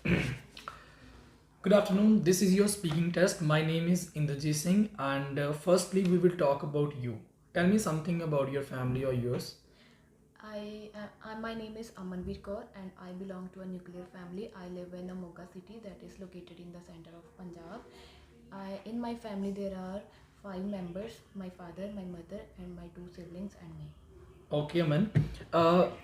Good afternoon. This is your speaking test. My name is Indrajit Singh, and firstly, we will talk about you. Tell me something about your family or yours. My name is Amanveer Kaur and I belong to a nuclear family. I live in a Moga city that is located in the center of Punjab. In my family there are five members: my father, my mother, and my two siblings and me. Okay, Aman.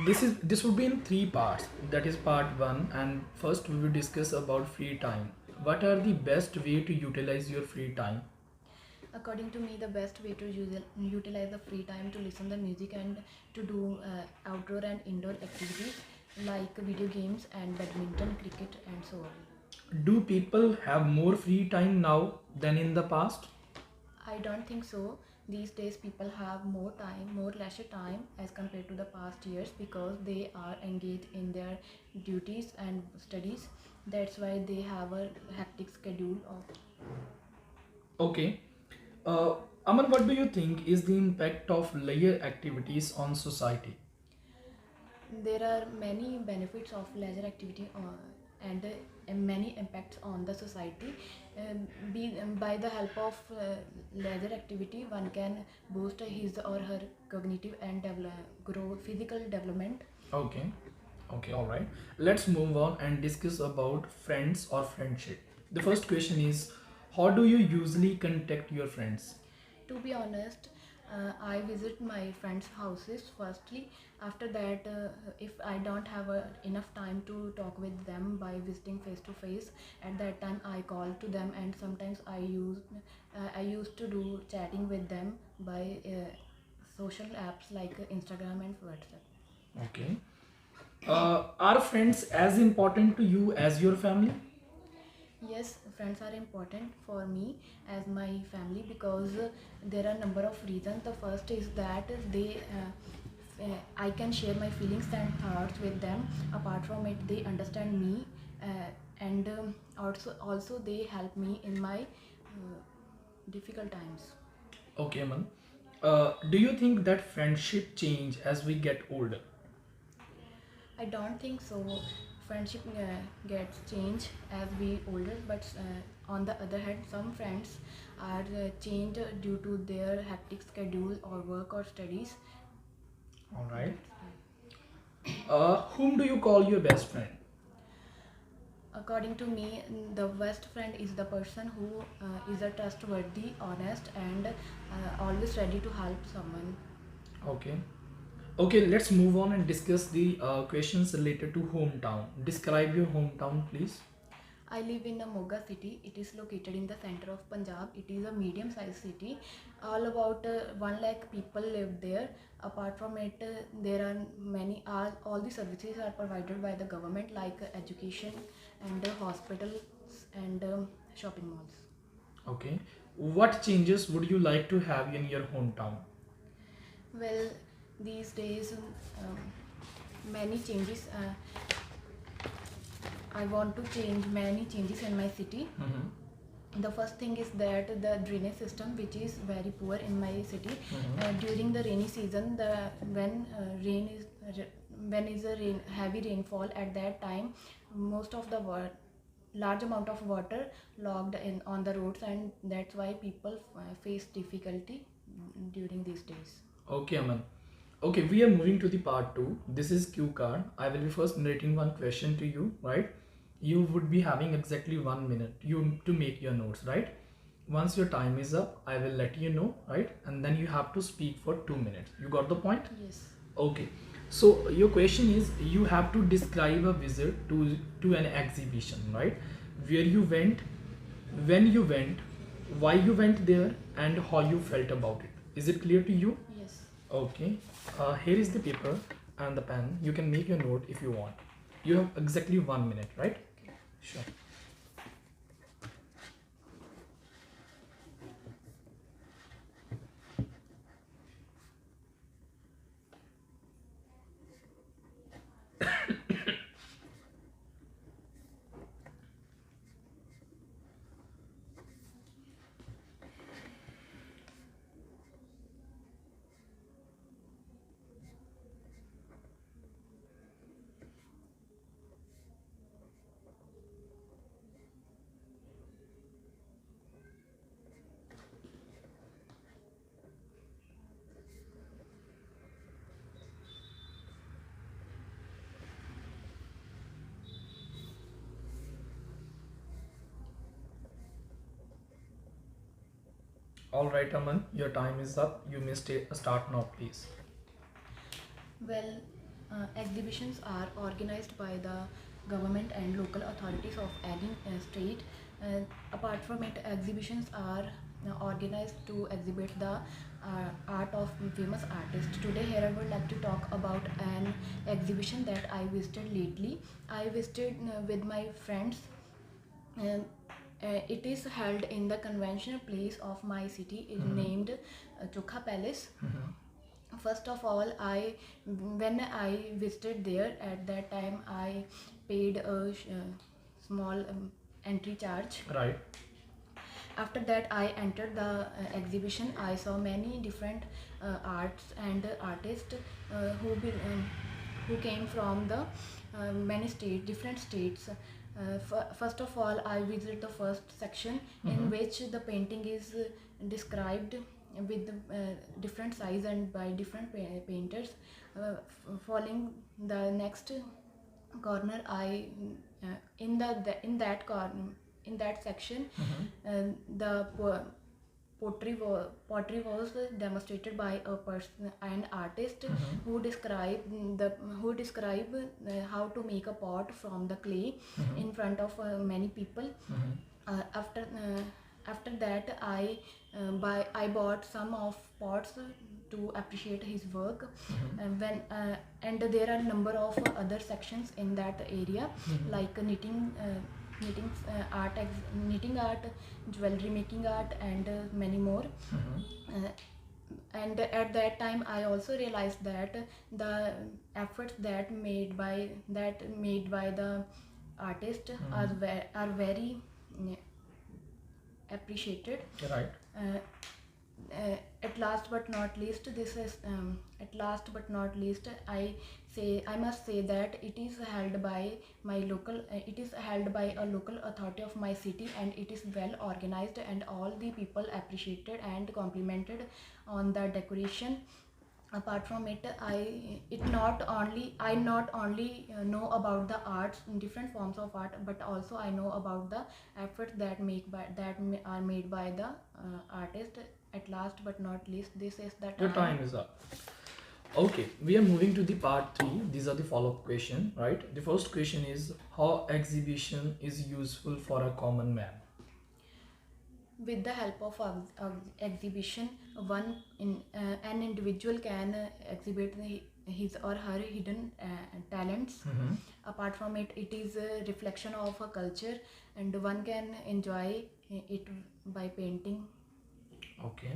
This would be in three parts. That is part one, and first we will discuss about free time. What are the best way to utilize your free time? According to me, the best way to utilize the free time to listen the music and to do outdoor and indoor activities like video games and badminton, cricket, and so on. Do people have more free time now than in the past? I don't think so. These days, people have more time, more leisure time as compared to the past years because they are engaged in their duties and studies. That's why they have a hectic schedule of. Okay. Uh, Aman, what do you think is the impact of leisure activities on society? There are many benefits of leisure activity and many impacts on the society. By the help of leisure activity, one can boost his or her cognitive and grow physical development. Okay. Okay, all right. Let's move on and discuss about friends or friendship. The first question is, how do you usually contact your friends? To be honest, I visit my friends' houses firstly. After that, if I don't have enough time to talk with them by visiting face to face, at that time I call to them, and sometimes I used to do chatting with them by social apps like Instagram and WhatsApp. Okay. Are friends as important to you as your family? Yes, friends are important for me as my family because there are a number of reasons. The first is that I can share my feelings and thoughts with them. Apart from it, they understand me, and also they help me in my difficult times. Okay, man. Do you think that friendship change as we get older? I don't think so. Friendship gets changed as we older, but on the other hand, some friends are changed due to their hectic schedule or work or studies. All right. That's why. Whom do you call your best friend? According to me, the best friend is the person who is a trustworthy, honest, and always ready to help someone. Okay. Okay, let's move on and discuss the questions related to hometown. Describe your hometown, please. I live in a Moga city. It is located in the center of Punjab. It is a medium-sized city. All about 1 lakh people live there. Apart from it, there are all the services are provided by the government like education and hospitals and shopping malls. Okay. What changes would you like to have in your hometown? Well, these days, many changes. I want to change many changes in my city. Mm-hmm. The first thing is that the drainage system, which is very poor in my city. Mm-hmm. During the rainy season, the when rain is when is a heavy rainfall, at that time most of the large amount of water logged in on the roads, and that's why people face difficulty during these days. Okay, Aman. Okay, we are moving to the part two. This is cue card. I will be first narrating one question to you, right? You would be having exactly 1 minute you to make your notes, right? Once your time is up, I will let you know, right? And then you have to speak for 2 minutes. You got the point? Yes. Okay. So your question is you have to describe a visit to an exhibition, right? Where you went, when you went, why you went there, and how you felt about it. Is it clear to you? Yes. Okay. Here is the paper and the pen. You can make your note if you want. You have exactly 1 minute, right? Okay. Sure. All right, Aman, your time is up. You may start now, please. Well, exhibitions are organized by the government and local authorities of any state. Apart from it, exhibitions are organized to exhibit the art of famous artists. Today, here I would like to talk about an exhibition that I visited lately. I visited with my friends. Um, it is held in the conventional place of my city, named Chokha Palace. First of all, when I visited there, at that time I paid a small entry charge. Right. After that, I entered the exhibition. I saw many different arts and artists who came from the many states, different states. First of all, I visited the first section, in which the painting is described with different size and by different painters. Following the next corner, I in that corner, in that section, the pottery was demonstrated by a person, an artist, who describe how to make a pot from the clay in front of many people. After that, I bought some of pots to appreciate his work. And there are a number of other sections in that area, like knitting art, jewelry making art, and many more. And at that time, I also realized that the efforts that made by the artist are very appreciated. Right. At last but not least, I must say that it is held by a local authority of my city, and it is well organized, and all the people appreciated and complimented on the decoration. Apart from it, I not only know about the arts, different forms of art, but also I know about the efforts that are made by the artist. At last but not least, this is the Your time is up. Okay, we are moving to the part 3. These are the follow-up question, right? The first question is, how exhibition is useful for a common man? With the help of exhibition, an individual can exhibit his or her hidden talents. Apart from it, it is a reflection of a culture, and one can enjoy it by painting. Okay.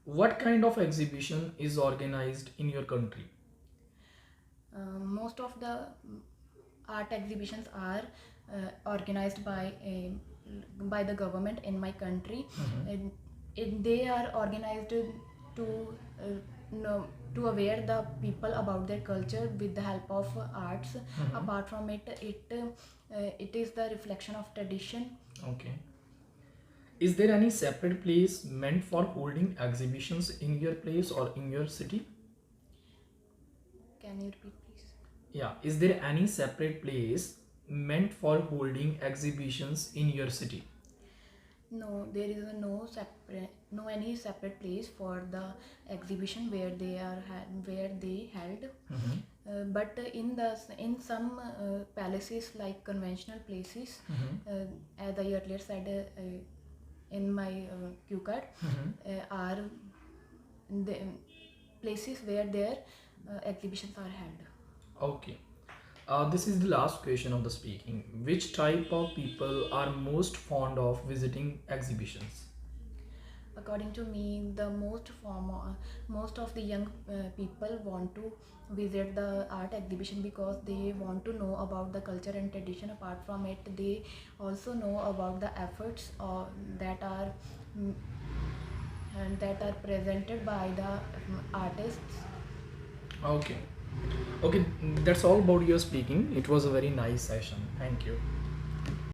What kind of exhibition is organized in your country? Most of the art exhibitions are organized by the government in my country. And they are organized to to aware the people about their culture with the help of arts. Apart from it, it is the reflection of tradition. Okay. Is there any separate place meant for holding exhibitions in your place or in your city? Can you repeat, please? Yeah. Is there any separate place meant for holding exhibitions in your city? No, there is no any separate place for the exhibition where they held. But in some palaces, like conventional places, as I earlier said in my cue card, are the places where their exhibitions are held. Okay. This is the last question of the speaking. Which type of people are most fond of visiting exhibitions? According to me, most of the young people want to visit the art exhibition because they want to know about the culture and tradition. Apart from it, they also know about the efforts that are presented by the artists. Okay. Okay, that's all about your speaking. It was a very nice session. Thank you.